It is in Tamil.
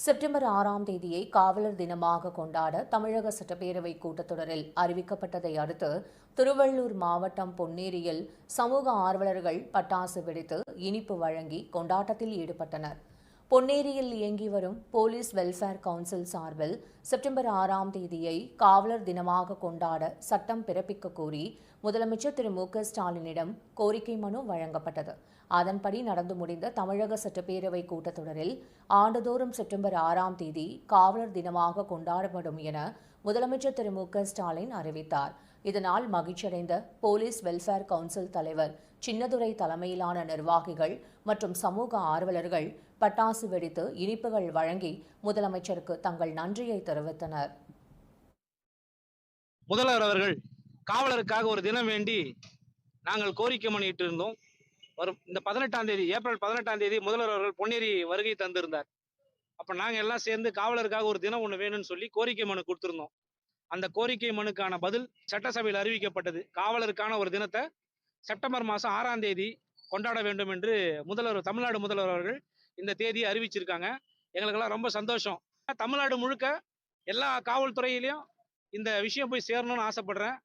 செப்டம்பர் 6ஆம் தேதியை காவலர் தினமாக கொண்டாட தமிழக சட்டப்பேரவை கூட்டத்தொடரில் அறிவிக்கப்பட்டதை அடுத்து திருவள்ளூர் மாவட்டம் பொன்னேரியில் சமூக ஆர்வலர்கள் பட்டாசு வெடித்து இனிப்பு வழங்கி கொண்டாட்டத்தில் ஈடுபட்டனர். பொன்னேரியில் இயங்கி வரும் போலீஸ் வெல்ஃபேர் கவுன்சில் சார்பில் செப்டம்பர் 6ஆம் தேதியை காவலர் தினமாக கொண்டாட சட்டம் பிறப்பிக்க கோரி முதலமைச்சர் திரு மு.க.ஸ்டாலினிடம் கோரிக்கை மனு வழங்கப்பட்டது. அதன்படி நடந்து முடிந்த தமிழக சட்டப்பேரவை கூட்டத்தொடரில் ஆண்டுதோறும் செப்டம்பர் 6ஆம் தேதி காவலர் தினமாக கொண்டாடப்படும் என முதலமைச்சர் திரு மு.க.ஸ்டாலின் அறிவித்தார். இதனால் மகிழ்ச்சியடைந்த போலீஸ் வெல்ஃபேர் கவுன்சில் தலைவர் சின்னதுரை தலைமையிலான நிர்வாகிகள் மற்றும் சமூக ஆர்வலர்கள் பட்டாசு வெடித்து இனிப்புகள் வழங்கி முதலமைச்சருக்கு தங்கள் நன்றியை தெரிவித்தனர். முதல்வர் அவர்கள் காவலருக்காக ஒரு தினம் வேண்டி நாங்கள் கோரிக்கை மணிட்டு இருந்தோம். வரும் இந்த 18ஆம் தேதி ஏப்ரல் 18ஆம் தேதி முதல்வர் அவர்கள் பொன்னேரி வருகை தந்திருந்தார். அப்ப நாங்க எல்லாம் சேர்ந்து காவலருக்காக ஒரு தினம் ஒண்ணு வேணும்னு சொல்லி கோரிக்கை மனு கொடுத்திருந்தோம். அந்த கோரிக்கை மனுக்கான பதில் சட்டசபையில் அறிவிக்கப்பட்டது. காவலருக்கான ஒரு தினத்தை செப்டம்பர் மாதம் 6ஆம் தேதி கொண்டாட வேண்டும் என்று தமிழ்நாடு முதல்வர் அவர்கள் இந்த தேதியை அறிவிச்சிருக்காங்க. எங்களுக்கெல்லாம் ரொம்ப சந்தோஷம். தமிழ்நாடு முழுக்க எல்லா காவல்துறையிலையும் இந்த விஷயம் போய் சேரணும்னு ஆசைப்படுறேன்.